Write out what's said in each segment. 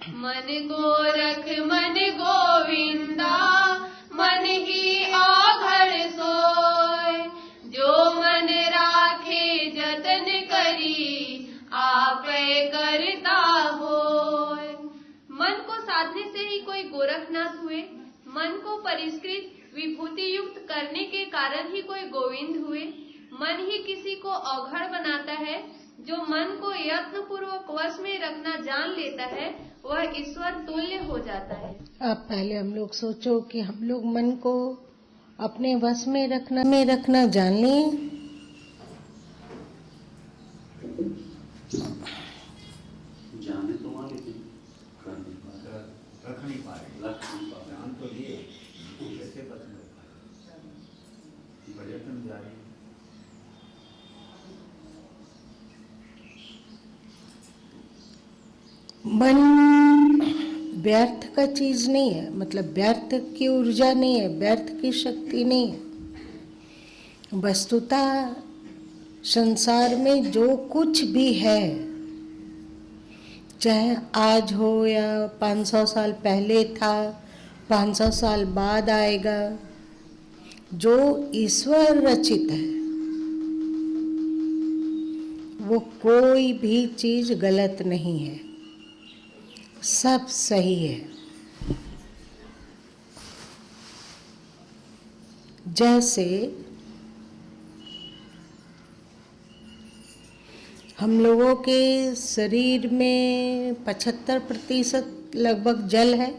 मन गोरख मन गोविंदा, मन ही आघड़ सोय। जो मन राखे जतन करी, आपे करता होय। मन को साधने से ही कोई गोरखनाथ हुए, मन को परिष्कृत विभूति युक्त करने के कारण ही कोई गोविंद हुए। मन ही किसी को अवघड़ बनाता है। जो मन को यत्न पूर्वक वश में रखना जान लेता है, वह ईश्वर तुल्य हो जाता है। अब पहले हम लोग सोचो कि हम लोग मन को अपने वश में रखना जान लें। जाने तो मान लेकिन रख नहीं पाए, जान तो लिए कैसे पता नहीं पाए, पर्यटन जा रहे हैं। मन व्यर्थ का चीज नहीं है, मतलब व्यर्थ की ऊर्जा नहीं है, व्यर्थ की शक्ति नहीं है। वस्तुतः संसार में जो कुछ भी है, चाहे आज हो या 500 साल पहले था, 500 साल बाद आएगा, जो ईश्वर रचित है वो कोई भी चीज गलत नहीं है, सब सही है। जैसे हम लोगों के शरीर में 75% लगभग जल है।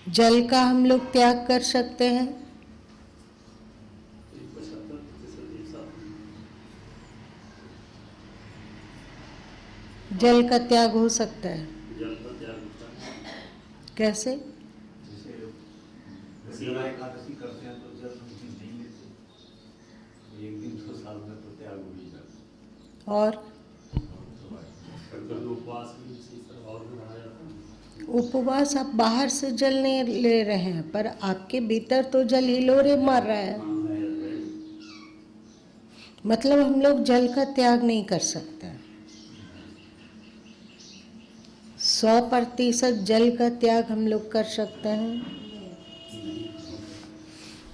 जल का हम लोग त्याग कर सकते हैं। जल का त्याग हो सकता है। जल का त्याग होता है कैसे? जैसे एकादशी करते हैं तो जल नहीं लेते, एक दिन 2 साल में तो त्याग हो ही जाता। और उपवास भी इसी तरह और भी रहा जाता है। उपवास आप बाहर से जल नहीं ले रहे हैं, पर आपके भीतर तो जल हिलोरे मार रहा है। मतलब हम लोग जल का त्याग नहीं कर सकते। 100% जल का त्याग हम लोग कर सकते हैं।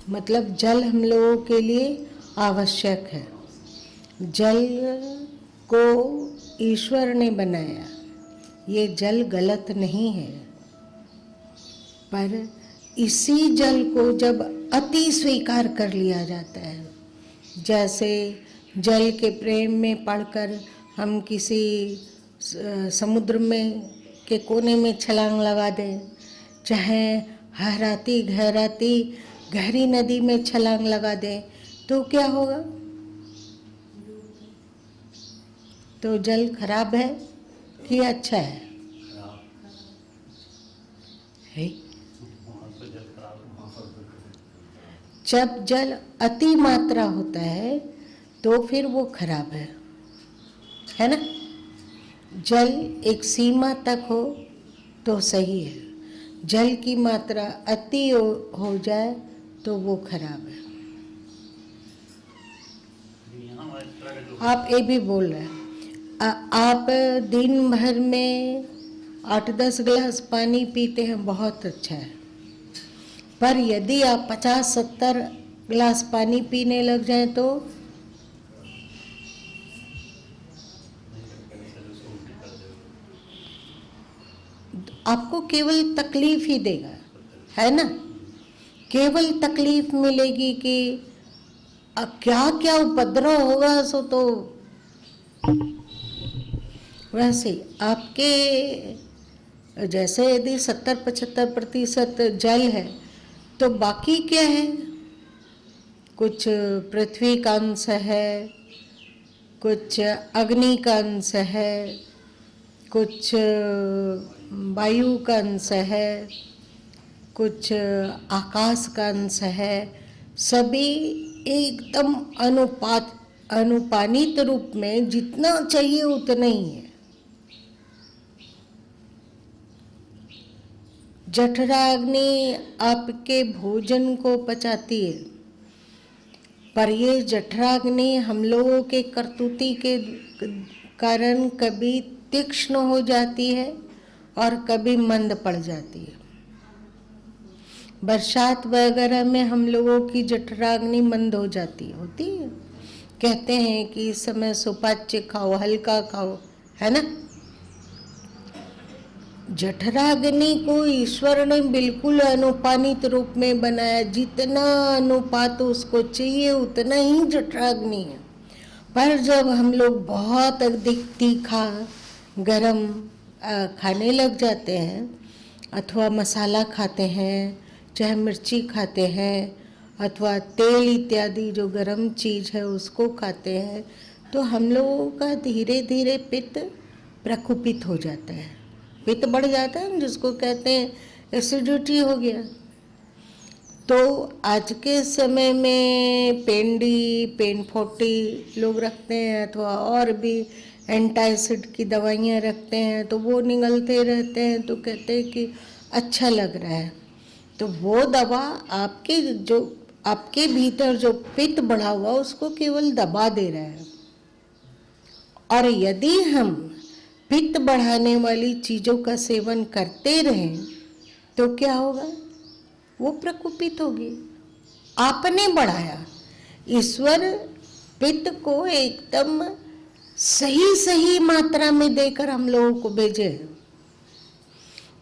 मतलब जल हम लोगों के लिए आवश्यक है। जल को ईश्वर ने बनाया, ये जल गलत नहीं है, पर इसी जल को जब अति स्वीकार कर लिया जाता है, जैसे जल के प्रेम में पड़कर हम किसी समुद्र में के कोने में छलांग लगा दें, चाहे हराती गहराती गहरी नदी में छलांग लगा दें, तो क्या होगा? तो जल खराब है कि अच्छा है? जब जल अति मात्रा होता है तो फिर वो खराब है ना? जल एक सीमा तक हो तो सही है, जल की मात्रा अति हो जाए तो वो खराब है। आप ये भी बोल रहे हैं, आप दिन भर में 8-10 गिलास पानी पीते हैं, बहुत अच्छा है, पर यदि आप 50-70 गिलास पानी पीने लग जाएं तो आपको केवल तकलीफ ही देगा, है ना? केवल तकलीफ मिलेगी कि क्या क्या उपद्रव होगा। सो तो वैसे आपके जैसे यदि 70-75% जल है तो बाकी क्या है? कुछ पृथ्वी का अंश है, कुछ अग्नि का अंश है, कुछ वायु का अंश है, कुछ आकाश का अंश है। सभी एकदम अनुपानित रूप में जितना चाहिए उतना ही है। जठराग्नि आपके भोजन को पचाती है, पर ये जठराग्नि हम लोगों के करतूती के कारण कभी तीक्ष्ण हो जाती है और कभी मंद पड़ जाती है। बरसात वगैरह में हम लोगों की जठराग्नि मंद हो जाती होती है। कहते हैं कि इस समय सुपाच्य खाओ, हल्का खाओ, है ना। जठराग्नि को ईश्वर ने बिल्कुल अनुपानित रूप में बनाया। जितना अनुपात उसको चाहिए उतना ही जठराग्नि है। पर जब हम लोग बहुत अधिक तीखा गरम खाने लग जाते हैं, अथवा मसाला खाते हैं, चाहे मिर्ची खाते हैं, अथवा तेल इत्यादि जो गरम चीज़ है उसको खाते हैं, तो हम लोगों का धीरे धीरे पित्त प्रकुपित हो जाता है, पित्त बढ़ जाता है, जिसको कहते हैं एसिडिटी हो गया। तो आज के समय में पेन 40 लोग रखते हैं, अथवा और भी एंटासिड की दवाइयाँ रखते हैं, तो वो निगलते रहते हैं, तो कहते हैं कि अच्छा लग रहा है। तो वो दवा आपके भीतर जो पित्त बढ़ा हुआ उसको केवल दबा दे रहा है। और यदि हम पित्त बढ़ाने वाली चीज़ों का सेवन करते रहें तो क्या होगा? वो प्रकुपित होगी। आपने बढ़ाया, ईश्वर पित्त को एकदम सही मात्रा में देकर हम लोगों को भेजे।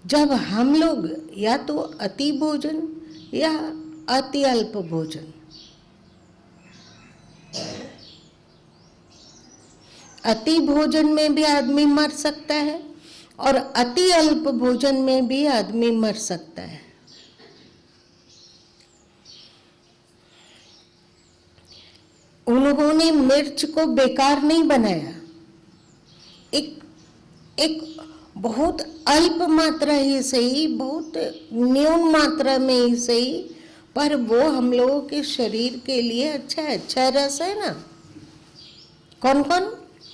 जब हम लोग या तो अति भोजन या अति अल्प भोजन, अति भोजन में भी आदमी मर सकता है और अति अल्प भोजन में भी आदमी मर सकता है। उन्होंने मिर्च को बेकार नहीं बनाया, एक बहुत अल्प मात्रा ही सही, बहुत न्यून मात्रा में ही सही, पर वो हम लोगों के शरीर के लिए अच्छा रस है ना। कौन कौन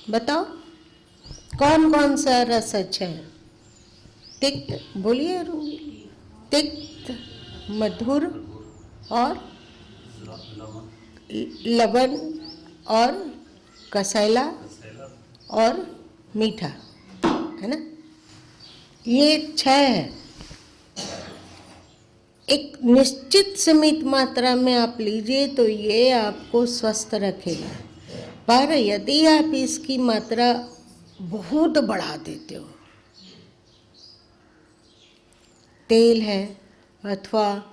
बताओ, कौन कौन सा रस अच्छा है? तिक्त, बोलिए, तिक्त, मधुर और लवण और कसैला और मीठा, है ना। ये 6 है। एक निश्चित सीमित मात्रा में आप लीजिए तो ये आपको स्वस्थ रखेगा। पर यदि आप इसकी मात्रा बहुत बढ़ा देते हो, तेल है अथवा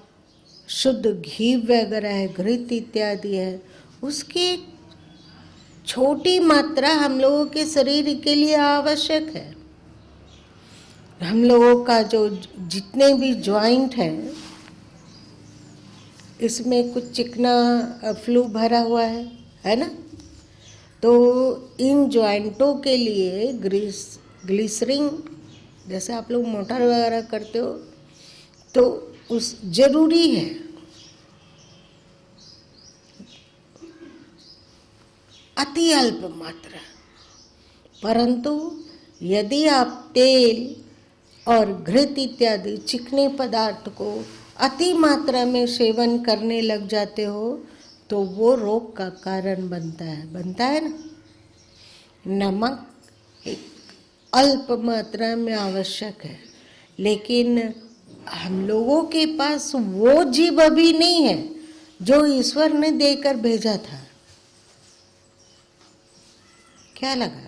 शुद्ध घी वगैरह है, घृत इत्यादि है, उसकी छोटी मात्रा हम लोगों के शरीर के लिए आवश्यक है। हम लोगों का जो जितने भी जॉइंट है, इसमें कुछ चिकना फ्लू भरा हुआ है ना। तो इन जॉइंटों के लिए ग्लिसरीन, जैसे आप लोग मोटर वगैरह करते हो, तो उस जरूरी है। अति अल्प मात्रा। परंतु यदि आप तेल और घृत इत्यादि चिकने पदार्थ को अति मात्रा में सेवन करने लग जाते हो तो वो रोग का कारण बनता है ना। नमक एक अल्प मात्रा में आवश्यक है, लेकिन हम लोगों के पास वो जीभ अभी नहीं है जो ईश्वर ने देकर भेजा था। क्या लगा?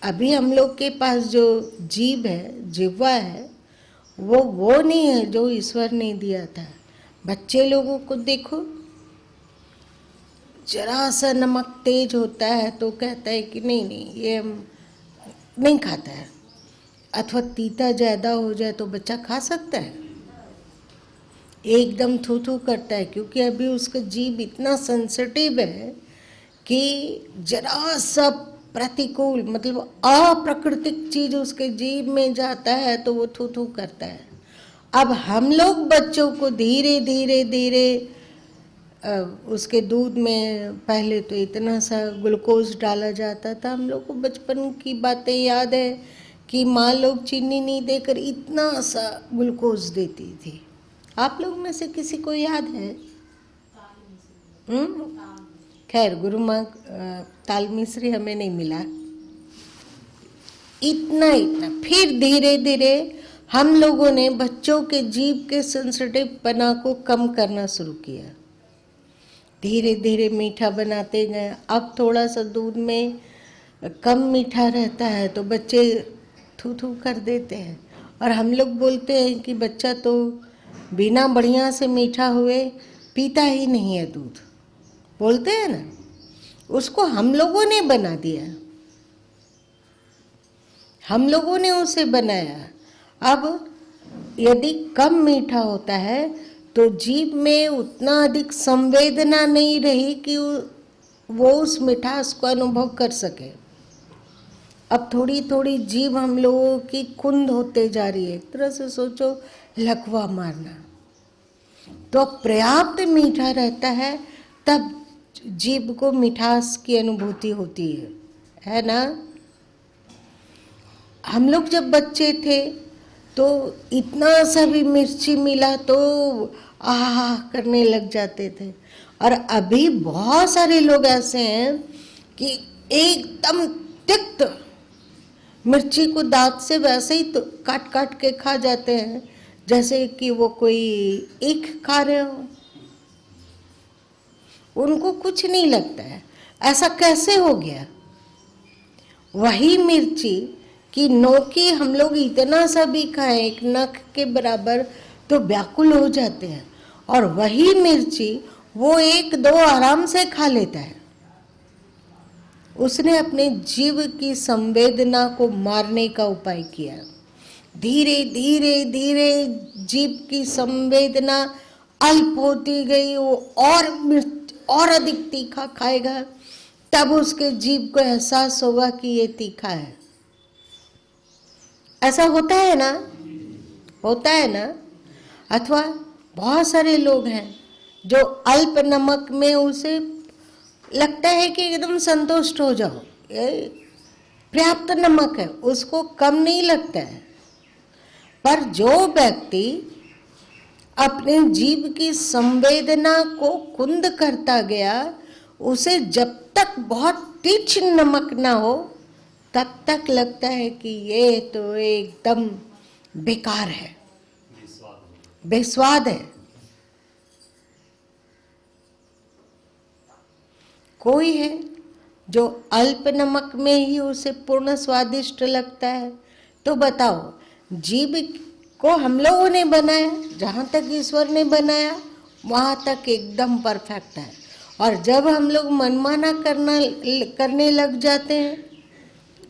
अभी हम लोग के पास जो जीभ है, जिह्वा है, वो नहीं है जो ईश्वर ने दिया था। बच्चे लोगों को देखो, जरा सा नमक तेज होता है तो कहता है कि नहीं ये हम नहीं खाता है, अथवा तीता ज़्यादा हो जाए तो बच्चा खा सकता है, एकदम थू थू करता है, क्योंकि अभी उसका जीभ इतना सेंसिटिव है कि जरा सा प्रतिकूल मतलब अप्राकृतिक चीज उसके जीभ में जाता है तो वो थू थू करता है। अब हम लोग बच्चों को धीरे धीरे उसके दूध में पहले तो इतना सा ग्लूकोज डाला जाता था। हम लोग को बचपन की बातें याद है कि माँ लोग चीनी नहीं देकर इतना सा ग्लूकोज देती थी। आप लोग में से किसी को याद है? खैर गुरु माँ ताल मिश्री हमें नहीं मिला। इतना फिर धीरे धीरे हम लोगों ने बच्चों के जीभ के सेंसिटिव पना को कम करना शुरू किया। धीरे धीरे मीठा बनाते गए। अब थोड़ा सा दूध में कम मीठा रहता है तो बच्चे थू थू कर देते हैं, और हम लोग बोलते हैं कि बच्चा तो बिना बढ़िया से मीठा हुए पीता ही नहीं है दूध, बोलते हैं ना। उसको हम लोगों ने बना दिया, हम लोगों ने उसे बनाया। अब यदि कम मीठा होता है तो जीभ में उतना अधिक संवेदना नहीं रही कि वो उस मिठास को अनुभव कर सके। अब थोड़ी थोड़ी जीभ हम लोगों की कुंद होते जा रही है, एक तरह से सोचो लकवा मारना। तो पर्याप्त मीठा रहता है तब जीभ को मिठास की अनुभूति होती है ना। हम लोग जब बच्चे थे तो इतना सा भी मिर्ची मिला तो आह करने लग जाते थे, और अभी बहुत सारे लोग ऐसे हैं कि एकदम तिक्त मिर्ची को दांत से वैसे ही तो काट काट के खा जाते हैं जैसे कि वो कोई ईख खा रहे हो, उनको कुछ नहीं लगता है। ऐसा कैसे हो गया? वही मिर्ची कि नोकी हम लोग इतना सा भी खाएं एक नख के बराबर तो व्याकुल हो जाते हैं, और वही मिर्ची वो एक दो आराम से खा लेता है। उसने अपने जीव की संवेदना को मारने का उपाय किया। धीरे धीरे धीरे जीव की संवेदना अल्प होती गई, वो और अधिक तीखा खाएगा, तब उसके जीव को एहसास होगा कि ये तीखा है। ऐसा होता है ना, होता है ना। अथवा बहुत सारे लोग हैं जो अल्प नमक में उसे लगता है कि एकदम संतुष्ट हो जाओ, ये पर्याप्त नमक है, उसको कम नहीं लगता है। पर जो व्यक्ति अपने जीव की संवेदना को कुंद करता गया, उसे जब तक बहुत तीक्ष्ण नमक ना हो तब तक लगता है कि ये तो एकदम बेकार है, बेस्वाद है। कोई है जो अल्प नमक में ही उसे पूर्ण स्वादिष्ट लगता है। तो बताओ, जीभ को हम लोगों ने बनाया, जहाँ तक ईश्वर ने बनाया वहाँ तक एकदम परफेक्ट है, और जब हम लोग मनमाना करने लग जाते हैं,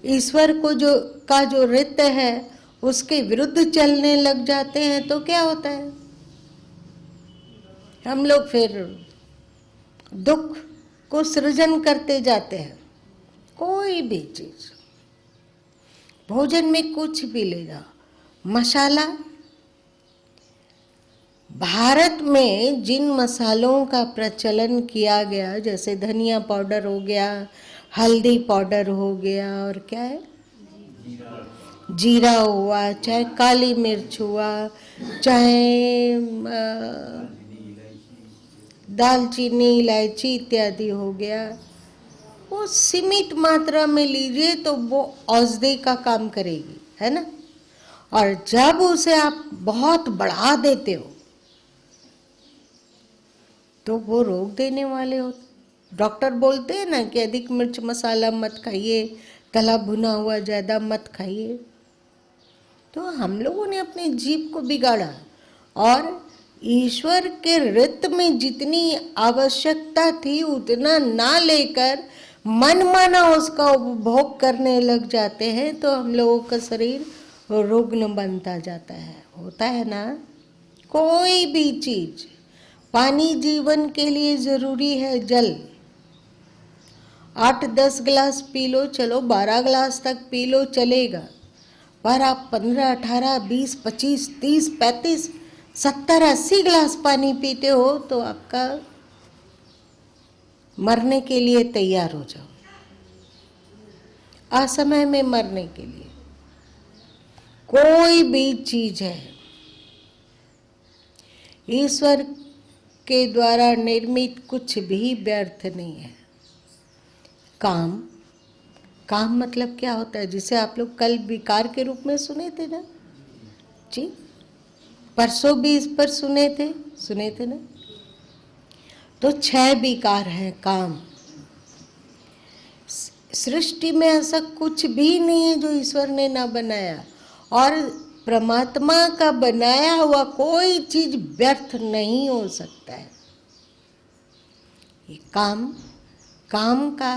ईश्वर को जो रित है उसके विरुद्ध चलने लग जाते हैं, तो क्या होता है? हम लोग फिर दुख को सृजन करते जाते हैं। कोई भी चीज, भोजन में कुछ भी ले जाओ, मसाला, भारत में जिन मसालों का प्रचलन किया गया, जैसे धनिया पाउडर हो गया, हल्दी पाउडर हो गया, और क्या है, जीरा हुआ, चाहे काली मिर्च हुआ, चाहे दालचीनी, इलायची इत्यादि हो गया, वो सीमित मात्रा में लीजिए तो वो औषधि का काम करेगी, है ना। और जब उसे आप बहुत बढ़ा देते हो तो वो रोग देने वाले होते। डॉक्टर बोलते हैं ना कि अधिक मिर्च मसाला मत खाइए, तला भुना हुआ ज़्यादा मत खाइए। तो हम लोगों ने अपने जीभ को बिगाड़ा, और ईश्वर के रित में जितनी आवश्यकता थी उतना ना लेकर मनमाना उसका उपभोग करने लग जाते हैं, तो हम लोगों का शरीर रुग्ण बनता जाता है। होता है ना। कोई भी चीज, पानी जीवन के लिए जरूरी है, जल 8-10 गिलास पी लो, चलो 12 गिलास तक पी लो, चलेगा। पर आप 15, 18, 20, 25, 30, 35, 70, 80 गिलास पानी पीते हो तो आपका मरने के लिए तैयार हो जाओ, असमय में मरने के लिए। कोई भी चीज है, ईश्वर के द्वारा निर्मित कुछ भी व्यर्थ नहीं है। काम, काम मतलब क्या होता है, जिसे आप लोग कल विकार के रूप में सुने थे ना जी, परसों भी इस पर सुने थे ना। तो 6 विकार हैं काम। सृष्टि में ऐसा कुछ भी नहीं है जो ईश्वर ने ना बनाया, और परमात्मा का बनाया हुआ कोई चीज व्यर्थ नहीं हो सकता है। ये काम, काम का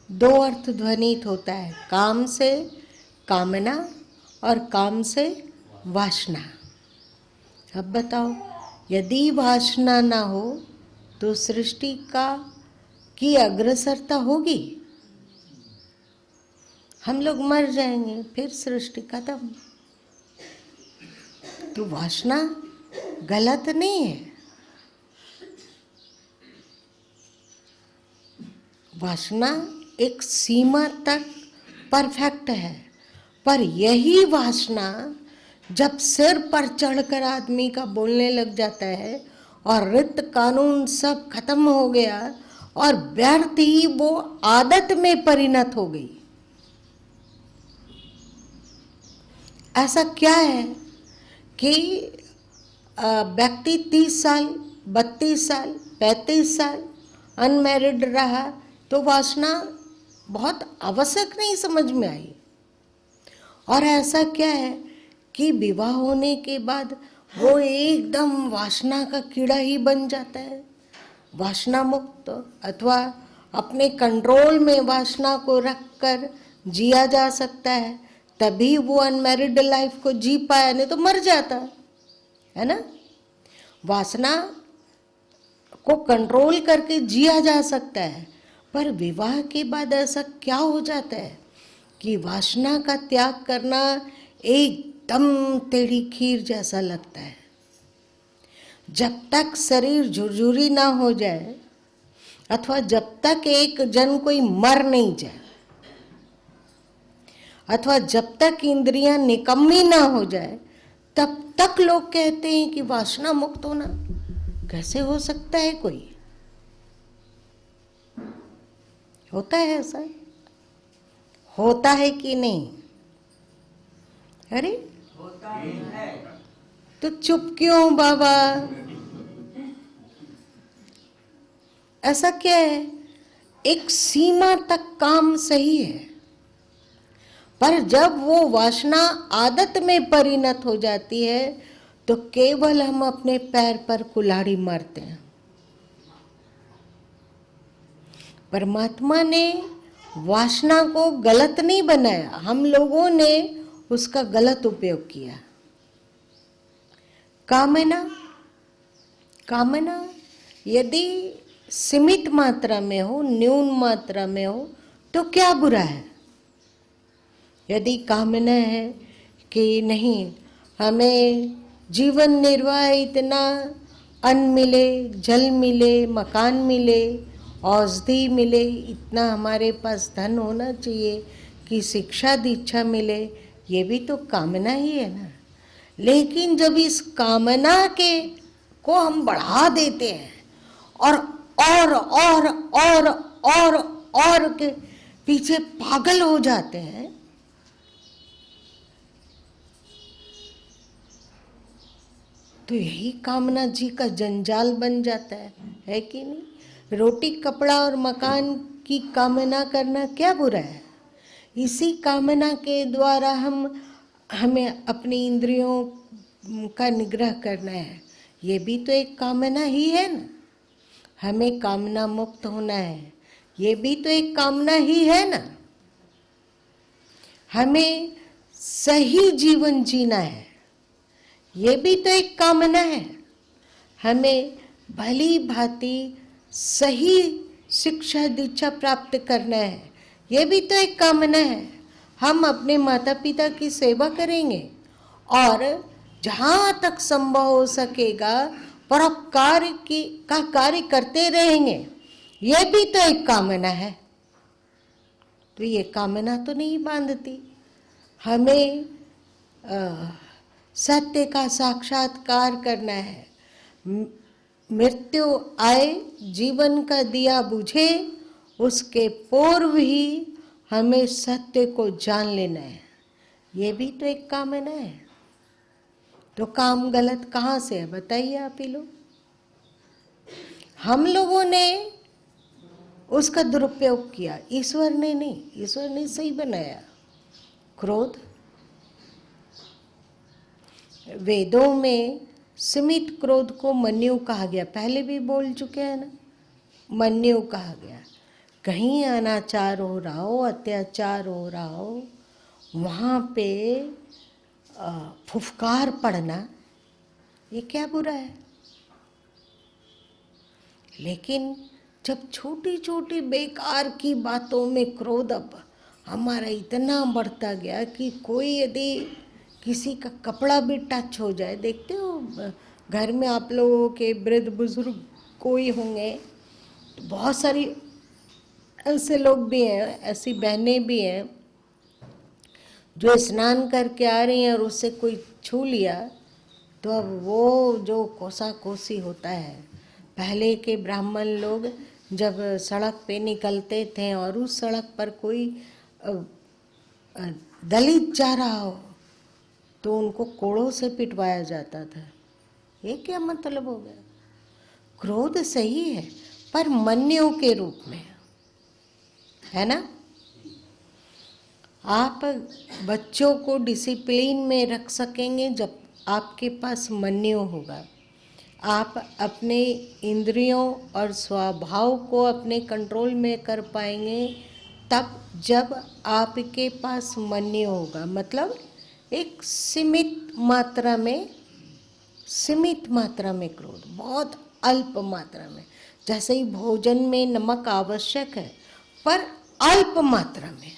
2 अर्थ ध्वनित होता है, काम से कामना और काम से वासना। अब बताओ, यदि वासना ना हो तो सृष्टि की अग्रसरता होगी? हम लोग मर जाएंगे, फिर सृष्टि खत्म। तो वासना गलत नहीं है, वासना एक सीमा तक परफेक्ट है, पर यही वासना जब सिर पर चढ़कर आदमी का बोलने लग जाता है और रित कानून सब खत्म हो गया और व्यर्थ ही वो आदत में परिणत हो गई। ऐसा क्या है कि व्यक्ति 30 साल, 32 साल, 35 साल अनमैरिड रहा तो वासना बहुत आवश्यक नहीं समझ में आई, और ऐसा क्या है कि विवाह होने के बाद वो एकदम वासना का कीड़ा ही बन जाता है, वासना मुक्त, अथवा अपने कंट्रोल में वासना को रखकर जिया जा सकता है, तभी वो अनमैरिड लाइफ को जी पाया, नहीं तो मर जाता है ना। वासना को कंट्रोल करके जिया जा सकता है, पर विवाह के बाद ऐसा क्या हो जाता है कि वासना का त्याग करना एकदम टेढ़ी खीर जैसा लगता है। जब तक शरीर झुरझुरी ना हो जाए, अथवा जब तक एक जन कोई मर नहीं जाए, अथवा जब तक इंद्रियां निकम्मी ना हो जाए, तब तक लोग कहते हैं कि वासना मुक्त होना कैसे हो सकता है। कोई होता है ऐसा, होता है कि नहीं? अरे होता है। तो चुप क्यों बाबा? ऐसा क्या है? एक सीमा तक काम सही है, पर जब वो वासना आदत में परिणत हो जाती है तो केवल हम अपने पैर पर कुल्हाड़ी मारते हैं। परमात्मा ने वासना को गलत नहीं बनाया, हम लोगों ने उसका गलत उपयोग किया। कामना यदि सीमित मात्रा में हो, न्यून मात्रा में हो, तो क्या बुरा है? यदि कामना है कि नहीं, हमें जीवन निर्वाह इतना अन्न मिले, जल मिले, मकान मिले, औषधि मिले, इतना हमारे पास धन होना चाहिए कि शिक्षा दीक्षा मिले, ये भी तो कामना ही है ना। लेकिन जब इस कामना को हम बढ़ा देते हैं और के पीछे पागल हो जाते हैं, तो यही कामना जी का जंजाल बन जाता है कि नहीं? रोटी कपड़ा और मकान की कामना करना क्या बुरा है? इसी कामना के द्वारा हमें अपनी इंद्रियों का निग्रह करना है, ये भी तो एक कामना ही है ना। हमें कामना मुक्त होना है, ये भी तो एक कामना ही है ना। हमें सही जीवन जीना है, ये भी तो एक कामना है। हमें भली भांति सही शिक्षा दीक्षा प्राप्त करना है, ये भी तो एक कामना है। हम अपने माता पिता की सेवा करेंगे और जहाँ तक संभव हो सकेगा परोपकार का कार्य करते रहेंगे, ये भी तो एक कामना है। तो ये कामना तो नहीं बांधती। हमें सत्य का साक्षात्कार करना है, मृत्यु आए, जीवन का दिया बुझे, उसके पूर्व ही हमें सत्य को जान लेना है। ये भी तो एक काम है ना। तो काम गलत कहाँ से है बताइए आप ही लोग। हम लोगों ने उसका दुरुपयोग किया, ईश्वर ने नहीं। ईश्वर ने सही बनाया। क्रोध, वेदों में सीमित क्रोध को मन्यु कहा गया, पहले भी बोल चुके हैं ना, मन्यु कहा गया। कहीं अनाचार हो रहा हो, अत्याचार हो रहा हो, वहाँ पे फुफकार पड़ना, ये क्या बुरा है। लेकिन जब छोटी छोटी बेकार की बातों में क्रोध अब हमारा इतना बढ़ता गया कि कोई यदि किसी का कपड़ा भी टच हो जाए, देखते हो घर में आप लोगों के वृद्ध बुजुर्ग कोई होंगे, तो बहुत सारी ऐसे लोग भी हैं, ऐसी बहनें भी हैं जो स्नान करके आ रही हैं और उससे कोई छू लिया तो अब वो जो कोसा कोसी होता है। पहले के ब्राह्मण लोग जब सड़क पे निकलते थे और उस सड़क पर कोई दलित जा रहा हो तो उनको कोड़ों से पिटवाया जाता था। ये क्या मतलब हो गया। क्रोध सही है पर मन्यों के रूप में, है ना। आप बच्चों को डिसिप्लिन में रख सकेंगे जब आपके पास मन्यो होगा। आप अपने इंद्रियों और स्वभाव को अपने कंट्रोल में कर पाएंगे तब जब आपके पास मन्यो होगा। मतलब एक सीमित मात्रा में क्रोध, बहुत अल्प मात्रा में। जैसे ही भोजन में नमक आवश्यक है पर अल्प मात्रा में,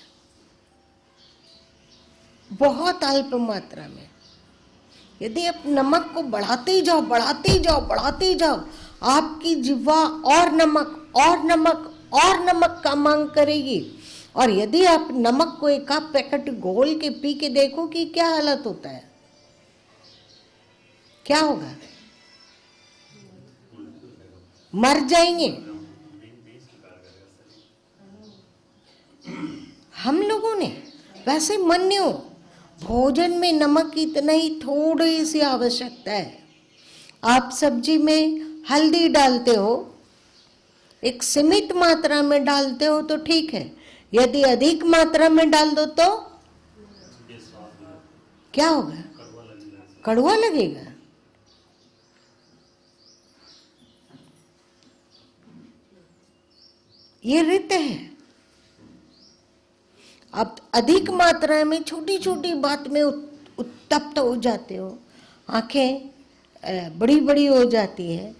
बहुत अल्प मात्रा में। यदि आप नमक को बढ़ाते जाओ, आपकी जिह्वा और नमक का मांग करेगी। और यदि आप नमक को एक आध पैकेट घोल के पी के देखो कि क्या हालत होता है, क्या होगा, मर जाएंगे। हम लोगों ने वैसे मन्यो, भोजन में नमक की इतना ही थोड़ी सी आवश्यकता है। आप सब्जी में हल्दी डालते हो, एक सीमित मात्रा में डालते हो तो ठीक है। यदि अधिक मात्रा में डाल दो तो क्या होगा, कड़वा लगेगा। ये रीत है। आप अधिक मात्रा में छोटी छोटी बात में उत्तप्त हो जाते हो, आंखें बड़ी बड़ी हो जाती है,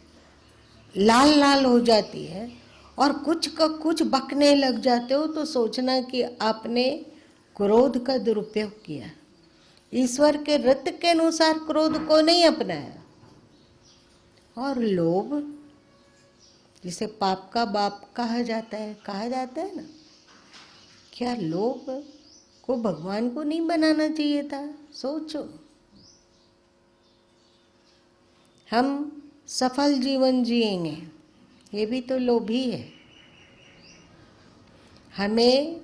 लाल लाल हो जाती है और कुछ का कुछ बकने लग जाते हो तो सोचना कि आपने क्रोध का दुरुपयोग किया। ईश्वर के रीत के अनुसार क्रोध को नहीं अपनाया। और लोभ, जिसे पाप का बाप कहा जाता है ना, क्या लोभ को भगवान को नहीं बनाना चाहिए था। सोचो, हम सफल जीवन जिएंगे, ये भी तो लोभ ही है। हमें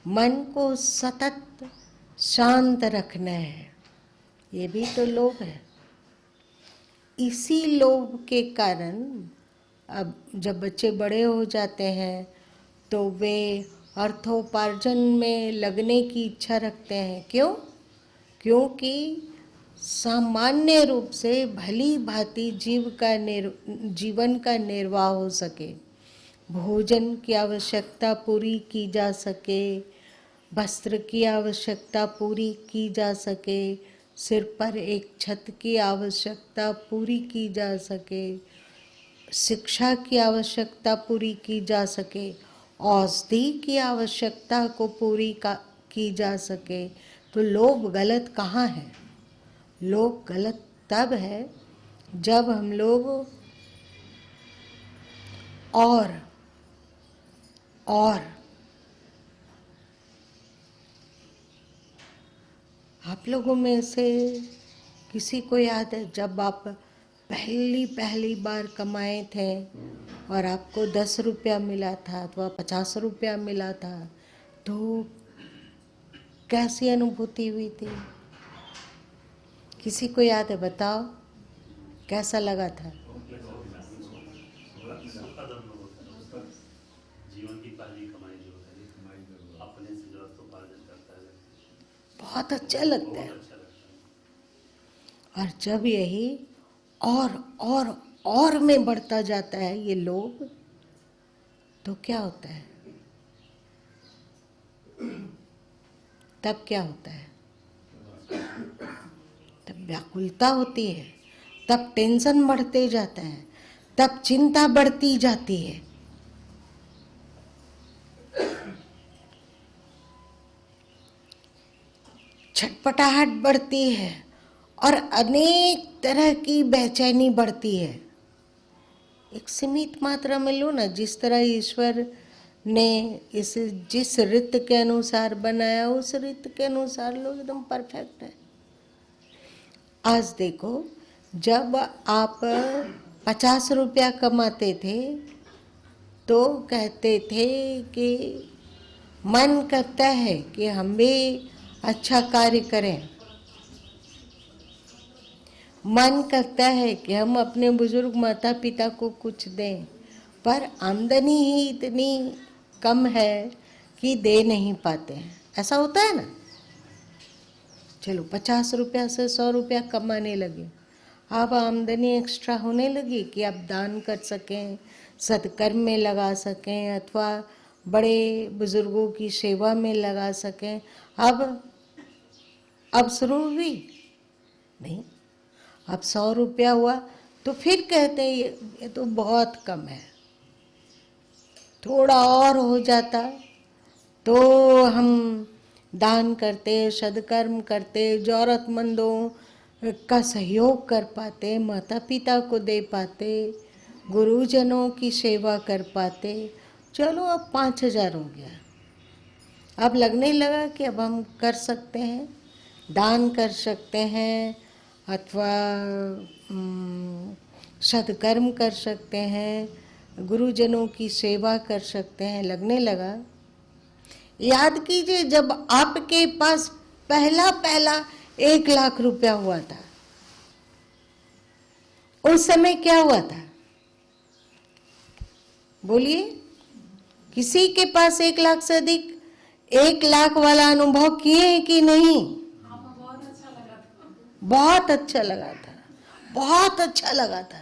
मन को सतत शांत रखना है, ये भी तो लोभ है। इसी लोभ के कारण अब जब बच्चे बड़े हो जाते हैं तो वे अर्थोपार्जन में लगने की इच्छा रखते हैं। क्यों? क्योंकि सामान्य रूप से भली भांति जीवन का निर्वाह हो सके, भोजन की आवश्यकता पूरी की जा सके, वस्त्र की आवश्यकता पूरी की जा सके, सिर पर एक छत की आवश्यकता पूरी की जा सके, शिक्षा की आवश्यकता पूरी की जा सके, औषधि की आवश्यकता को पूरी की जा सके। तो लोभ गलत कहाँ है? लोभ गलत तब है जब हम लोग और आप लोगों में से किसी को याद है जब आप पहली पहली बार कमाए थे और आपको 10 रुपया मिला था अथवा 50 रुपया मिला था, तो कैसी अनुभूति हुई थी? किसी को याद है? बताओ कैसा लगा था? जीवन की पहली कमाई जो है अपने से जरूरत को उपार्जन करता है, बहुत अच्छा लगता है। बहुत अच्छा लगता है। और जब यही और में बढ़ता जाता है ये लोभ, तो क्या होता है? तब क्या होता है? तब व्याकुलता होती है, तब टेंशन बढ़ते जाता है, तब चिंता बढ़ती जाती है। छटपटाहट बढ़ती है और अनेक तरह की बेचैनी बढ़ती है। एक सीमित मात्रा में लो ना, जिस तरह ईश्वर ने इसे जिस रीत के अनुसार बनाया उस रीत के अनुसार लो, एकदम परफेक्ट है। आज देखो, जब आप 50 रुपया कमाते थे तो कहते थे कि मन करता है कि हम भी अच्छा कार्य करें, मन करता है कि हम अपने बुजुर्ग माता पिता को कुछ दें, पर आमदनी ही इतनी कम है कि दे नहीं पाते हैं। ऐसा होता है ना? चलो 50 रुपया से 100 रुपया कमाने लगे, अब आमदनी एक्स्ट्रा होने लगी कि आप दान कर सकें, सत्कर्म में लगा सकें अथवा बड़े बुजुर्गों की सेवा में लगा सकें। अब शुरू हुई नहीं, अब 100 रुपया हुआ तो फिर कहते हैं ये तो बहुत कम है, थोड़ा और हो जाता तो हम दान करते, सदकर्म करते, जरूरतमंदों का सहयोग कर पाते, माता पिता को दे पाते, गुरुजनों की सेवा कर पाते। चलो अब 5000 हो गया, अब लगने लगा कि अब हम कर सकते हैं, दान कर सकते हैं अथवा सदकर्म कर सकते हैं, गुरुजनों की सेवा कर सकते हैं, लगने लगा। याद कीजिए, जब आपके पास पहला 1 लाख रुपया हुआ था, उस समय क्या हुआ था? बोलिए, किसी के पास 1 लाख से अधिक 1 लाख वाला अनुभव किए हैं कि नहीं? बहुत अच्छा लगा था, बहुत अच्छा लगा था।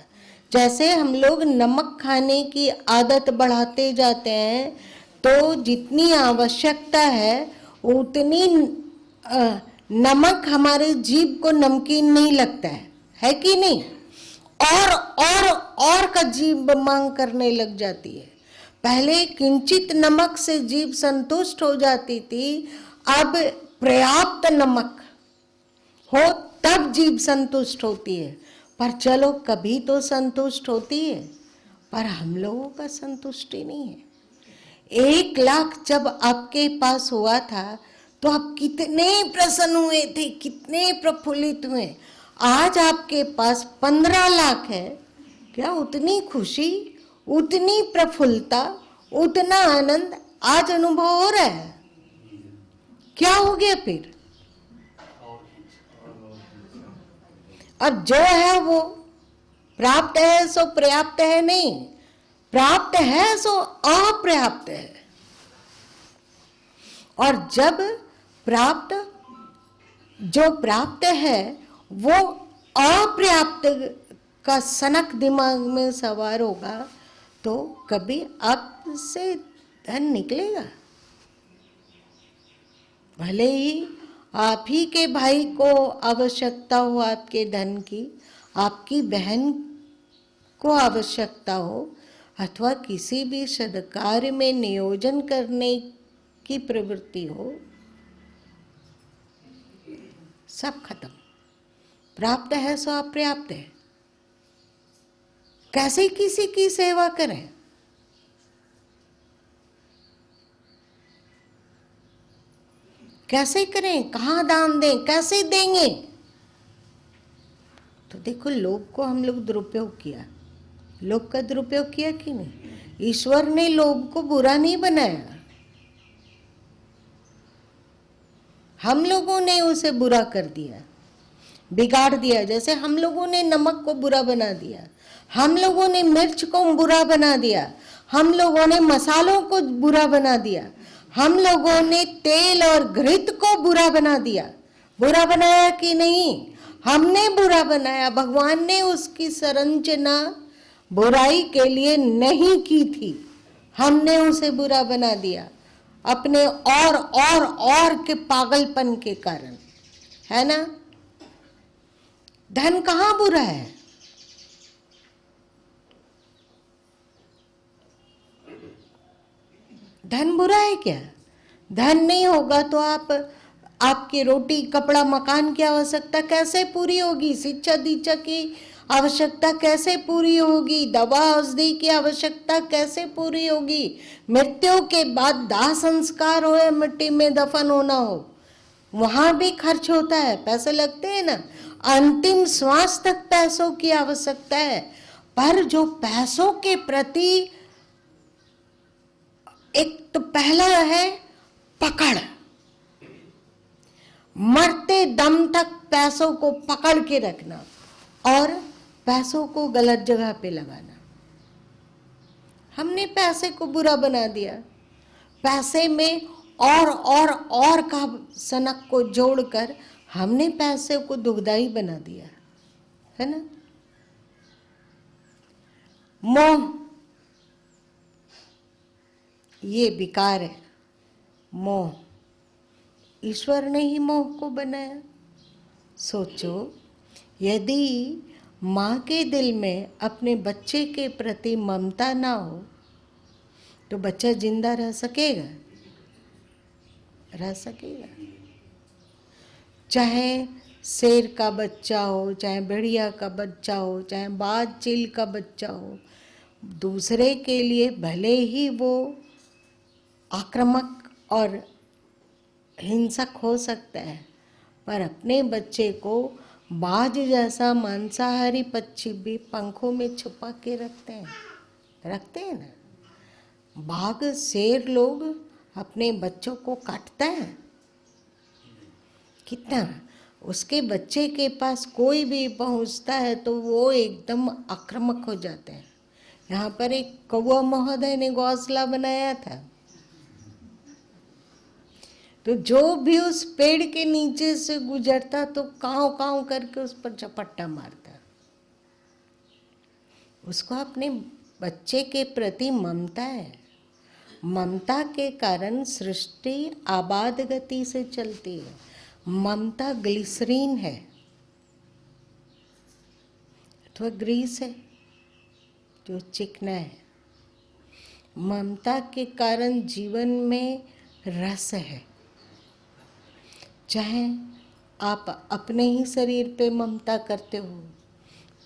जैसे हम लोग नमक खाने की आदत बढ़ाते जाते हैं तो जितनी आवश्यकता है उतनी नमक हमारे जीभ को नमकीन नहीं लगता है कि नहीं? और का जीभ मांग करने लग जाती है। पहले किंचित नमक से जीभ संतुष्ट हो जाती थी, अब पर्याप्त नमक हो तब जीभ संतुष्ट होती है। पर चलो, कभी तो संतुष्ट होती है, पर हम लोगों का संतुष्टि नहीं है। 1 लाख जब आपके पास हुआ था तो आप कितने प्रसन्न हुए थे, कितने प्रफुल्लित हुए। आज आपके पास 15 लाख है, क्या उतनी खुशी, उतनी प्रफुल्लता, उतना आनंद आज अनुभव हो रहा है? क्या हो गया फिर? अब जो है वो प्राप्त है सो पर्याप्त है नहीं, प्राप्त है सो अपर्याप्त है। और जब जो प्राप्त है वो अपर्याप्त का सनक दिमाग में सवार होगा तो कभी आपसे धन निकलेगा? भले ही आप ही के भाई को आवश्यकता हो आपके धन की, आपकी बहन को आवश्यकता हो, अथवा किसी भी सदकार्य में नियोजन करने की प्रवृत्ति हो, सब खत्म। प्राप्त है सो अपर्याप्त है। कैसे किसी की सेवा करें? कैसे करें? कहाँ दान दें? कैसे देंगे? तो देखो लोभ को हम लोग दुरुपयोग किया, लोभ का दुरुपयोग किया कि नहीं? ईश्वर ने लोभ को बुरा नहीं बनाया, हम लोगों ने उसे बुरा कर दिया, बिगाड़ दिया। जैसे हम लोगों ने नमक को बुरा बना दिया, हम लोगों ने मिर्च को बुरा बना दिया, हम लोगों ने मसालों को बुरा बना दिया, हम लोगों ने तेल और घृत को बुरा बना दिया। बुरा बनाया कि नहीं? हमने बुरा बनाया। भगवान ने उसकी संरचना बुराई के लिए नहीं की थी, हमने उसे बुरा बना दिया अपने और के पागलपन के कारण, है ना? धन कहाँ बुरा है? धन बुरा है क्या? धन नहीं होगा तो आपकी रोटी कपड़ा मकान की आवश्यकता कैसे पूरी होगी? शिक्षा दीक्षा की आवश्यकता कैसे पूरी होगी? दवा औषधि की आवश्यकता कैसे पूरी होगी? मृत्यु के बाद दाह संस्कार हो या मिट्टी में दफन होना हो, वहां भी खर्च होता है, पैसे लगते हैं ना। अंतिम श्वास तक पैसों की आवश्यकता है। पर जो पैसों के प्रति, एक तो पहला है पकड़, मरते दम तक पैसों को पकड़ के रखना और पैसों को गलत जगह पे लगाना। हमने पैसे को बुरा बना दिया, पैसे में और का सनक को जोड़कर हमने पैसे को दुखदाई बना दिया, है ना? मोह, ये विकार है, मोह। ईश्वर ने ही मोह को बनाया। सोचो, यदि माँ के दिल में अपने बच्चे के प्रति ममता ना हो तो बच्चा जिंदा रह सकेगा? रह सकेगा? चाहे शेर का बच्चा हो, चाहे भेड़िया का बच्चा हो, चाहे बाज चील का बच्चा हो, दूसरे के लिए भले ही वो आक्रामक और हिंसक हो सकता है, पर अपने बच्चे को बाज जैसा मांसाहारी पक्षी भी पंखों में छुपा के रखते हैं ना। बाघ, शेर लोग अपने बच्चों को काटता है कितना। उसके बच्चे के पास कोई भी पहुंचता है तो वो एकदम आक्रामक हो जाते हैं। यहाँ पर एक कौवा महोदय ने घोंसला बनाया था, तो जो भी उस पेड़ के नीचे से गुजरता तो काँव काँव करके उस पर झपट्टा मारता। उसको अपने बच्चे के प्रति ममता है। ममता के कारण सृष्टि आबाद गति से चलती है। ममता ग्लिसरीन है अथवा ग्रीस है जो चिकना है। ममता के कारण जीवन में रस है। चाहे आप अपने ही शरीर पे ममता करते हो,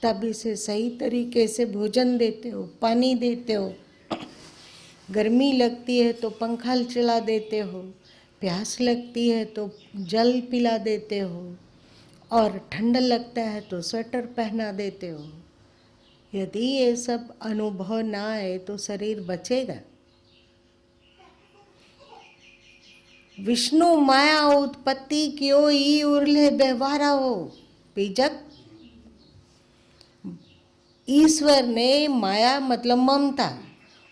तब इसे सही तरीके से भोजन देते हो, पानी देते हो, गर्मी लगती है तो पंखा चला देते हो, प्यास लगती है तो जल पिला देते हो, और ठंड लगता है तो स्वेटर पहना देते हो। यदि ये सब अनुभव ना आए तो शरीर बचेगा? विष्णु माया उत्पत्ति क्यों ई उर्ले व्यवहारा हो बीजक। ईश्वर ने माया मतलब ममता,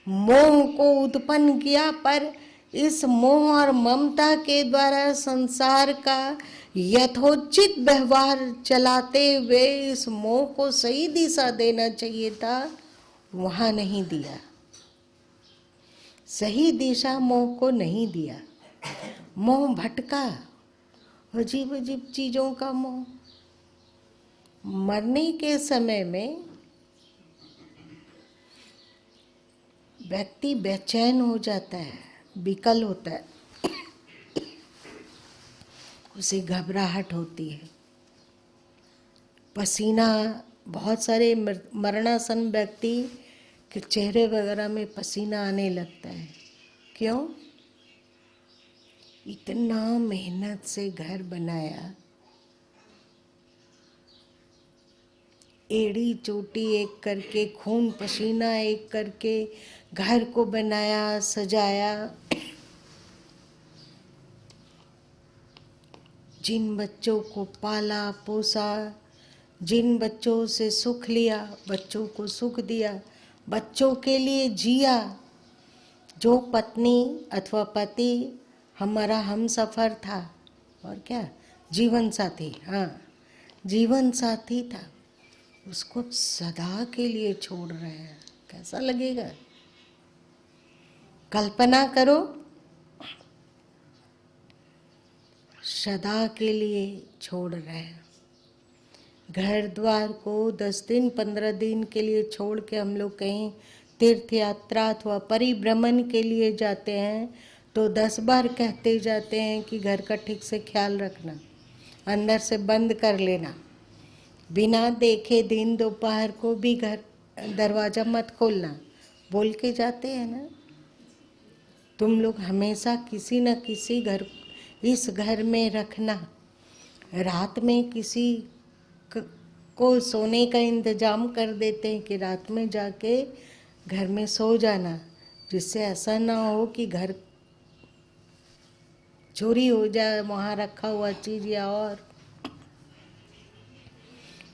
मोह को उत्पन्न किया, पर इस मोह और ममता के द्वारा संसार का यथोचित व्यवहार चलाते हुए इस मोह को सही दिशा देना चाहिए था, वहाँ नहीं दिया। सही दिशा मोह को नहीं दिया। मोह भटका, अजीब अजीब चीजों का मोह। मरने के समय में व्यक्ति बेचैन हो जाता है, विकल होता है, उसे घबराहट होती है, पसीना, बहुत सारे मरणासन व्यक्ति के चेहरे वगैरह में पसीना आने लगता है। क्यों? इतना मेहनत से घर बनाया, एड़ी चोटी एक करके, खून पसीना एक करके घर को बनाया, सजाया। जिन बच्चों को पाला पोसा, जिन बच्चों से सुख लिया, बच्चों को सुख दिया, बच्चों के लिए जिया। जो पत्नी अथवा पति हमारा हमसफर था, और क्या, जीवन साथी, हाँ जीवन साथी था, उसको सदा के लिए छोड़ रहे हैं। कैसा लगेगा? कल्पना करो, सदा के लिए छोड़ रहे हैं। घर द्वार को 10 दिन 15 दिन के लिए छोड़ के हम लोग कहीं तीर्थ यात्रा अथवा परिभ्रमण के लिए जाते हैं तो 10 बार कहते जाते हैं कि घर का ठीक से ख्याल रखना, अंदर से बंद कर लेना, बिना देखे दिन दोपहर को भी घर दरवाज़ा मत खोलना, बोल के जाते हैं ना। तुम लोग हमेशा किसी न किसी घर, इस घर में रखना। रात में किसी को सोने का इंतजाम कर देते हैं कि रात में जाके घर में सो जाना, जिससे ऐसा ना हो कि घर चोरी हो जाए, वहाँ रखा हुआ चीज़ या और।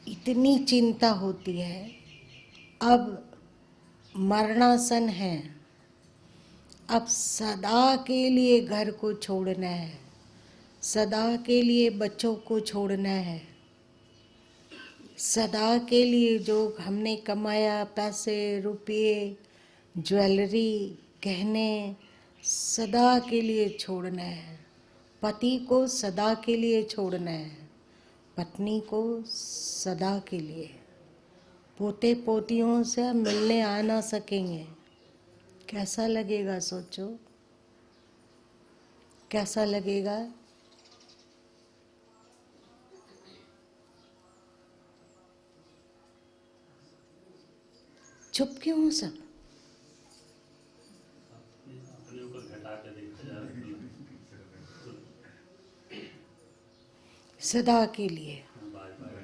इतनी चिंता होती है। अब मरणासन है, अब सदा के लिए घर को छोड़ना है, सदा के लिए बच्चों को छोड़ना है, सदा के लिए जो हमने कमाया, पैसे रुपये ज्वेलरी गहने, सदा के लिए छोड़ना है। पति को सदा के लिए छोड़ना है, पत्नी को सदा के लिए। पोते पोतियों से मिलने आ ना सकेंगे। कैसा लगेगा? सोचो कैसा लगेगा। चुप क्यों हो सब? अपने ऊपर घटा के देखा जा रहा है। सदा के लिए। Bye bye.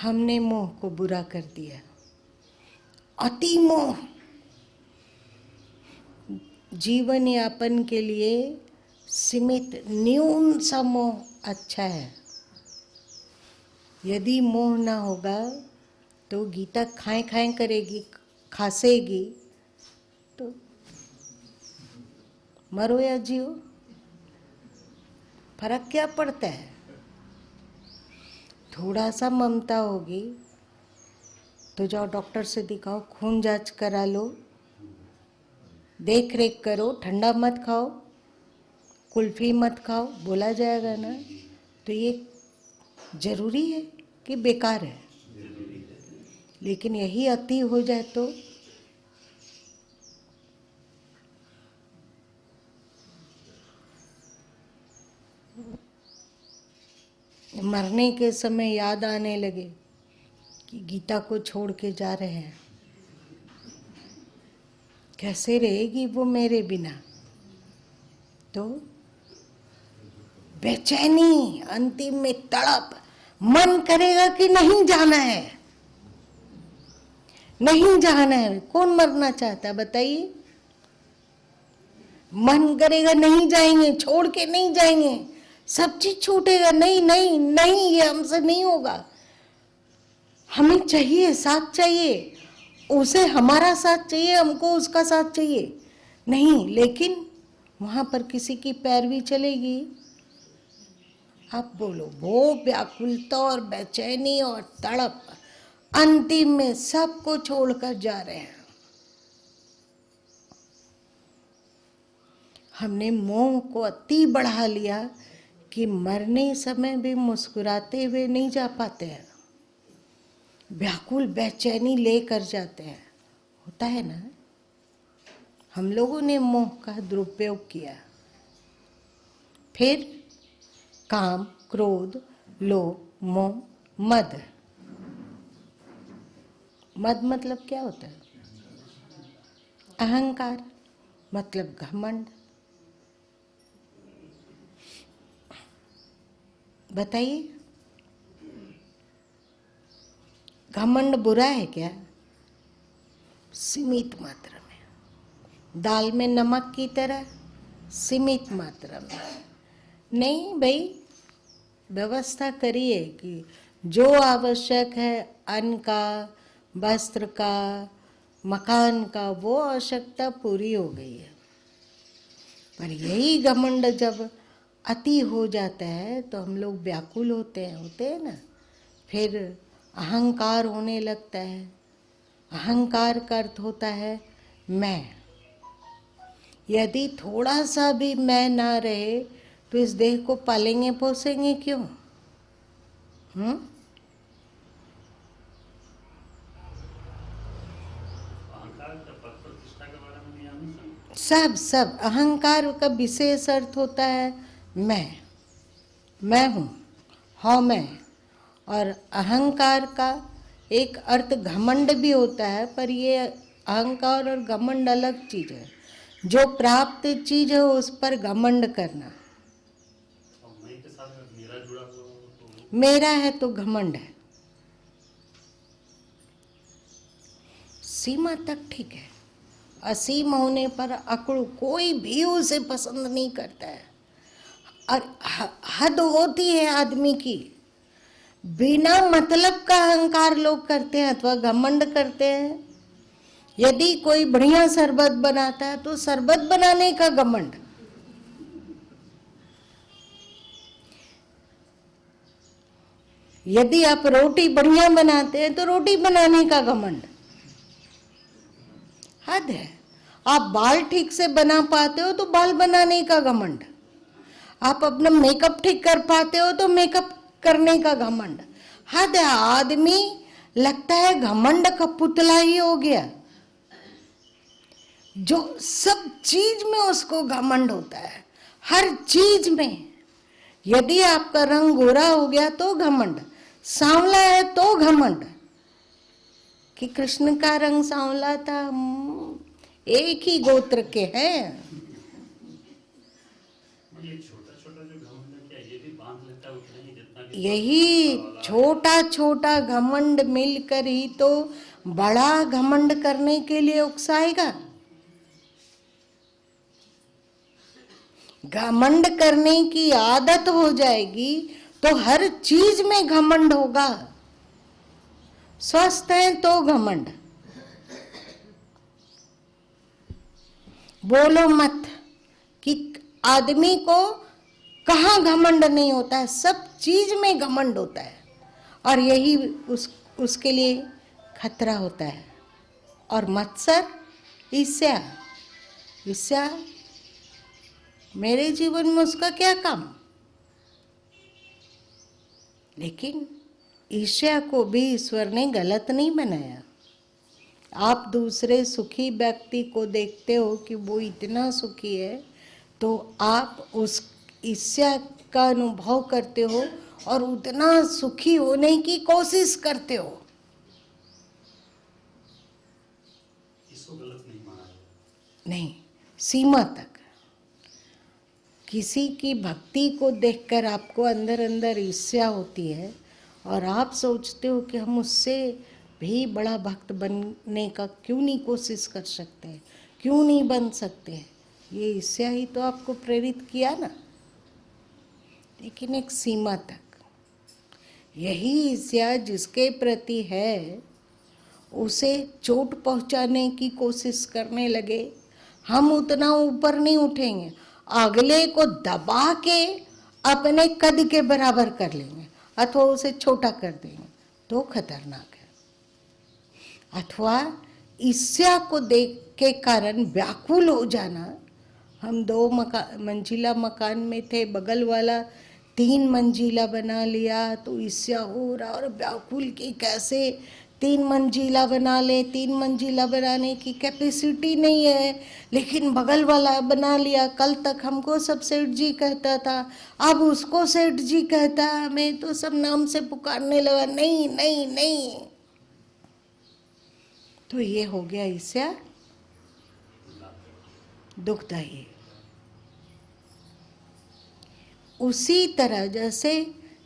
हमने मोह को बुरा कर दिया। अति मोह जीवन यापन के लिए सीमित न्यून सा मोह अच्छा है। यदि मोह ना होगा तो गीता खाएं खाएं करेगी, खासेगी तो मरो या जियो, फर्क क्या पड़ता है। थोड़ा सा ममता होगी तो जाओ डॉक्टर से दिखाओ, खून जांच करा लो, देख रेख करो, ठंडा मत खाओ, कुल्फी मत खाओ, बोला जाएगा ना। तो ये जरूरी है कि बेकार है? लेकिन यही अति हो जाए तो मरने के समय याद आने लगे कि गीता को छोड़ के जा रहे हैं, कैसे रहेगी वो मेरे बिना। तो बेचैनी, अंतिम में तड़प, मन करेगा कि नहीं जाना है, नहीं जाना है। कौन मरना चाहता है बताइए? मन करेगा नहीं जाएंगे, छोड़ के नहीं जाएंगे, सब चीज छूटेगा, नहीं नहीं नहीं, ये हमसे नहीं होगा, हमें चाहिए, साथ चाहिए, उसे हमारा साथ चाहिए, हमको उसका साथ चाहिए। नहीं, लेकिन वहां पर किसी की पैरवी चलेगी। आप बोलो, वो व्याकुलता और बेचैनी और तड़प, अंतिम में सबको छोड़कर जा रहे हैं। हमने मोह को अति बढ़ा लिया कि मरने समय भी मुस्कुराते हुए नहीं जा पाते हैं, व्याकुल बेचैनी लेकर जाते हैं। होता है ना? हम लोगों ने मोह का दुरुपयोग किया। फिर काम, क्रोध, लोभ, मोह, मद। मद मतलब क्या होता है? अहंकार, मतलब घमंड। बताइए, घमंड बुरा है क्या? सीमित मात्रा में, दाल में नमक की तरह सीमित मात्रा में। नहीं भाई, व्यवस्था करिए कि जो आवश्यक है अन्न का, वस्त्र का, मकान का, वो आवश्यकता पूरी हो गई है। पर यही घमंड जब अति हो जाता है तो हम लोग व्याकुल होते हैं ना। फिर अहंकार होने लगता है। अहंकार का अर्थ होता है मैं। यदि थोड़ा सा भी मैं ना रहे तो इस देह को पालेंगे पोसेंगे क्यों? अहंकार का पद प्रतिष्ठा के बारे में यहाँ नहीं समझ। सब अहंकार का विशेष अर्थ होता है मैं हूँ, हाँ मैं। और अहंकार का एक अर्थ घमंड भी होता है, पर ये अहंकार और घमंड अलग चीज है। जो प्राप्त चीज है उस पर घमंड करना। और मैं के साथ अगर मेरा जुड़ा हुआ हो तो मेरा है तो घमंड है। सीमा तक ठीक है, असीम होने पर अकड़ कोई भी उसे पसंद नहीं करता है। और हद होती है आदमी की। बिना मतलब का अहंकार लोग करते हैं अथवा घमंड करते हैं। यदि कोई बढ़िया शरबत बनाता है तो शरबत बनाने का घमंड। यदि आप रोटी बढ़िया बनाते हैं तो रोटी बनाने का घमंड। हद है। आप बाल ठीक से बना पाते हो तो बाल बनाने का घमंड। आप अपना मेकअप ठीक कर पाते हो तो मेकअप करने का घमंड। हद है। आदमी लगता है घमंड का पुतला ही हो गया, जो सब चीज में उसको घमंड होता है, हर चीज में। यदि आपका रंग गोरा हो गया तो घमंड, सांवला है तो घमंड कि कृष्ण का रंग सांवला था, एक ही गोत्र के हैं। ये छोटा छोटा जो घमंड है, क्या ये भी बांध लेता है उतना ही जितना कि यही छोटा छोटा घमंड मिलकर ही तो बड़ा घमंड करने के लिए उकसाएगा। घमंड करने की आदत हो जाएगी तो हर चीज में घमंड होगा। स्वस्थ है तो घमंड। बोलो मत कि आदमी को कहाँ घमंड नहीं होता है, सब चीज में घमंड होता है। और यही उसके लिए खतरा होता है। और मत्सर, ईर्ष्या मेरे जीवन में उसका क्या काम? लेकिन ईर्ष्या को भी ईश्वर ने गलत नहीं बनाया। आप दूसरे सुखी व्यक्ति को देखते हो कि वो इतना सुखी है तो आप उस ईर्ष्या का अनुभव करते हो और उतना सुखी होने की कोशिश करते हो। इसको गलत नहीं माना जाए। नहीं, सीमा तक। किसी की भक्ति को देखकर आपको अंदर अंदर ईर्ष्या होती है और आप सोचते हो कि हम उससे भी बड़ा भक्त बनने का क्यों नहीं कोशिश कर सकते, क्यों नहीं बन सकते। ये ईर्ष्या ही तो आपको प्रेरित किया ना। लेकिन एक सीमा तक। यही ईर्ष्या जिसके प्रति है उसे चोट पहुंचाने की कोशिश करने लगे, हम उतना ऊपर नहीं उठेंगे, अगले को दबा के अपने कद के बराबर कर लेंगे अथवा उसे छोटा कर देंगे तो खतरनाक है। अथवा ईर्ष्या को देख के कारण व्याकुल हो जाना। हम 2 मंजिला मकान में थे, बगल वाला 3 मंजिला बना लिया तो ईर्ष्या हो रहा और व्याकुल की कैसे 3 मंजिला बना ले। 3 मंजिला बनाने की कैपेसिटी नहीं है, लेकिन बगल वाला बना लिया। कल तक हमको सब सेठ जी कहता था, अब उसको सेठ जी कहता है, हमें तो सब नाम से पुकारने लगा। नहीं नहीं नहीं, तो ये हो गया ईर्ष्या, दुखदायी। उसी तरह जैसे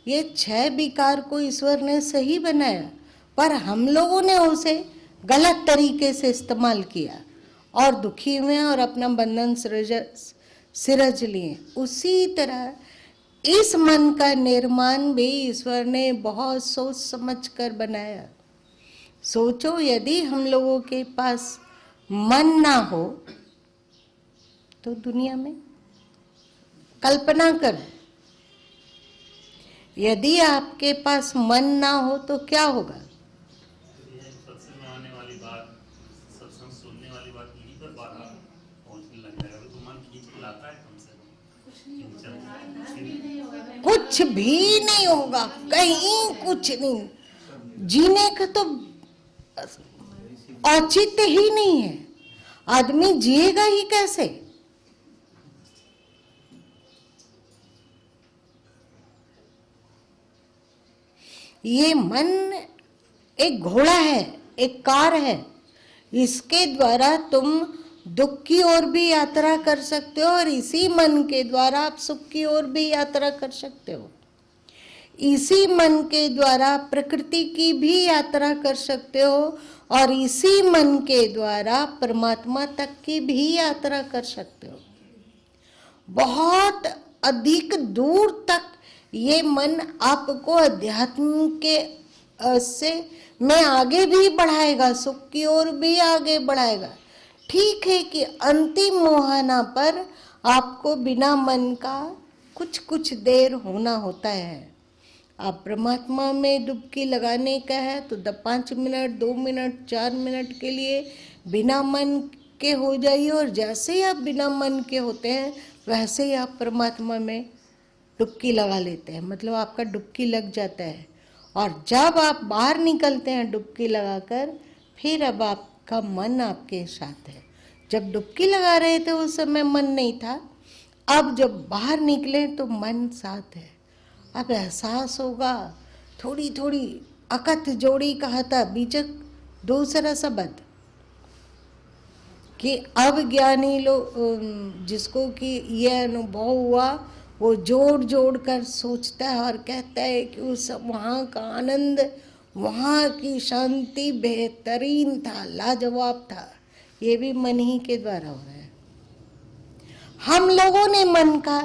ये 6 विकार को ईश्वर ने सही बनाया, पर हम लोगों ने उसे गलत तरीके से इस्तेमाल किया और दुखी हुए और अपना बंधन सिरज लिए। उसी तरह इस मन का निर्माण भी ईश्वर ने बहुत सोच समझ कर बनाया। सोचो, यदि हम लोगों के पास मन ना हो तो दुनिया में कल्पना करो, यदि आपके पास मन ना हो तो क्या होगा? सत्संग में आने वाली बात, सत्संग सुनने वाली बात यहीं पर बाधा पहुंचने लग जाएगा। तो मन खींच के लाता है हमसे, कुछ भी नहीं होगा, कहीं कुछ नहीं। जीने का तो औचित्य ही नहीं है। आदमी जिएगा ही कैसे? ये मन एक घोड़ा है, एक कार है। इसके द्वारा तुम दुख की ओर भी यात्रा कर सकते हो और इसी मन के द्वारा आप सुख की ओर भी यात्रा कर सकते हो। इसी मन के द्वारा प्रकृति की भी यात्रा कर सकते हो और इसी मन के द्वारा परमात्मा तक की भी यात्रा कर सकते हो। बहुत अधिक दूर तक ये मन आपको अध्यात्म के से में आगे भी बढ़ाएगा, सुख की ओर भी आगे बढ़ाएगा। ठीक है कि अंतिम मोहना पर आपको बिना मन का कुछ कुछ देर होना होता है। आप परमात्मा में डुबकी लगाने का है तो 5 मिनट, 2 मिनट, 4 मिनट के लिए बिना मन के हो जाइए और जैसे ही आप बिना मन के होते हैं वैसे ही आप परमात्मा में डुबकी लगा लेते हैं, मतलब आपका डुबकी लग जाता है। और जब आप बाहर निकलते हैं डुबकी लगाकर, फिर अब आपका मन आपके साथ है। जब डुबकी लगा रहे थे उस समय मन नहीं था, अब जब बाहर निकले तो मन साथ है। अब एहसास होगा, थोड़ी थोड़ी अकथ जोड़ी कहा था बीजक दूसरा शब्द, कि अब ज्ञानी लोग जिसको कि यह अनुभव हुआ वो जोड़ जोड़ कर सोचता है और कहता है कि उस वहाँ का आनंद, वहाँ की शांति बेहतरीन था, लाजवाब था। ये भी मन ही के द्वारा हो रहा है। हम लोगों ने मन का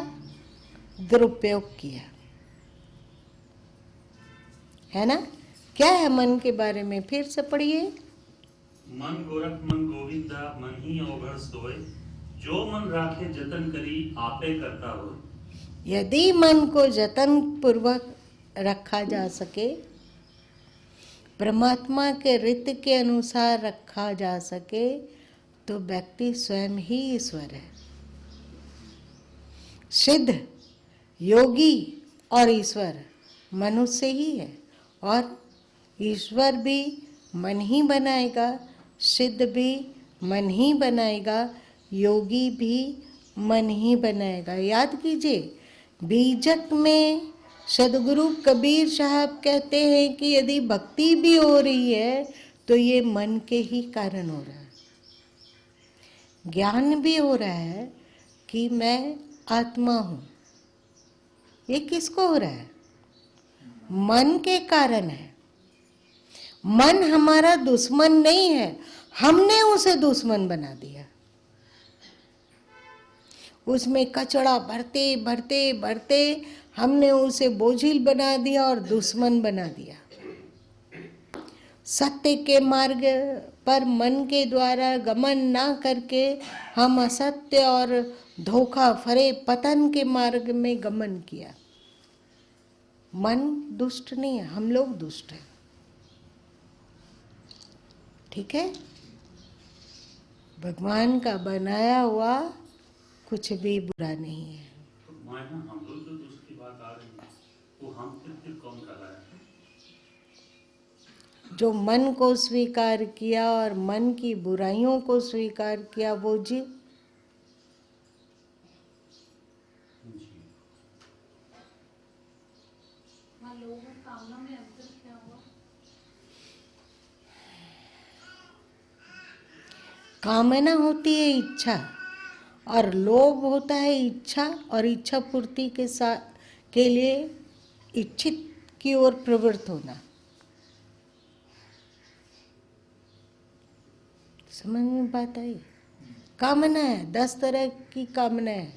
दुरुपयोग किया है ना। क्या है मन के बारे में, फिर से पढ़िए। मन गोरख मन गोविंदा, मन ही अवघड़ सोय, जो मन राखे जतन करी आपे करता हो। यदि मन को जतन पूर्वक रखा जा सके, परमात्मा के रीत के अनुसार रखा जा सके, तो व्यक्ति स्वयं ही ईश्वर है। सिद्ध, योगी और ईश्वर मनुष्य ही है, और ईश्वर भी मन ही बनाएगा, सिद्ध भी मन ही बनाएगा, योगी भी मन ही बनाएगा। याद कीजिए, बीजक में सदगुरु कबीर साहब कहते हैं कि यदि भक्ति भी हो रही है तो ये मन के ही कारण हो रहा है। ज्ञान भी हो रहा है कि मैं आत्मा हूँ, ये किसको हो रहा है? मन के कारण है। मन हमारा दुश्मन नहीं है, हमने उसे दुश्मन बना दिया। उसमें कचड़ा भरते भरते भरते हमने उसे बोझिल बना दिया और दुश्मन बना दिया। सत्य के मार्ग पर मन के द्वारा गमन ना करके हम असत्य और धोखा फरे पतन के मार्ग में गमन किया। मन दुष्ट नहीं है, हम लोग दुष्ट हैं। ठीक है, भगवान का बनाया हुआ कुछ भी बुरा नहीं है। तो माया हम लोग जो दुष्ट की बात आ रही है, वो हम फिर कौन कर रहा है? जो मन को स्वीकार किया और मन की बुराइयों को स्वीकार किया, वो जीव। कामना होती है इच्छा, और लोभ होता है इच्छा और इच्छा पूर्ति के साथ के लिए इच्छित की ओर प्रवृत्त होना। समझ में बात आई? कामना है, 10 तरह की कामना है,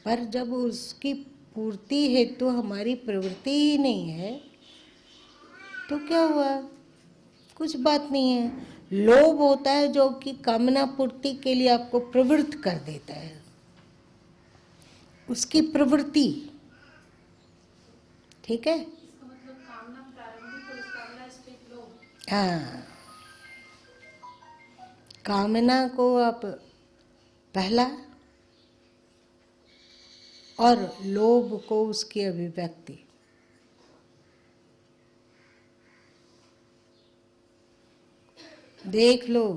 पर जब उसकी पूर्ति हेतु हमारी प्रवृत्ति ही नहीं है तो क्या हुआ? कुछ बात नहीं है। लोभ होता है जो कि कामना पूर्ति के लिए आपको प्रवृत्त कर देता है, उसकी प्रवृत्ति। ठीक है? इसका मतलब कामना प्रारंभिक और उसका अगला स्टेप लोभ। हाँ, कामना को आप पहला और लोभ को उसकी अभिव्यक्ति। देख लो,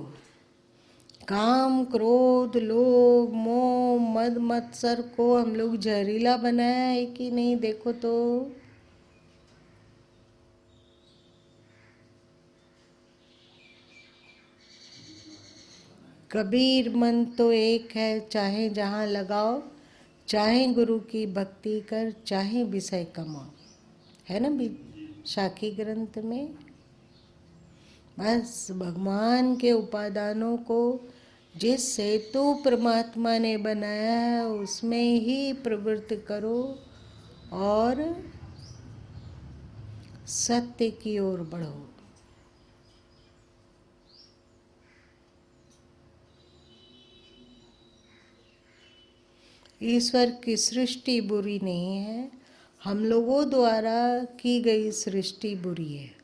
काम, क्रोध, लोभ, मोह, मद मत्सर को हम लोग जहरीला बनाया है कि नहीं? देखो तो कबीर मन तो एक है, चाहे जहाँ लगाओ, चाहे गुरु की भक्ति कर, चाहे विषय कमाओ, है ना भी शाखी ग्रंथ में। बस भगवान के उपादानों को जिस हेतु परमात्मा ने बनाया है उसमें ही प्रवृत्त करो और सत्य की ओर बढ़ो। ईश्वर की सृष्टि बुरी नहीं है, हम लोगों द्वारा की गई सृष्टि बुरी है।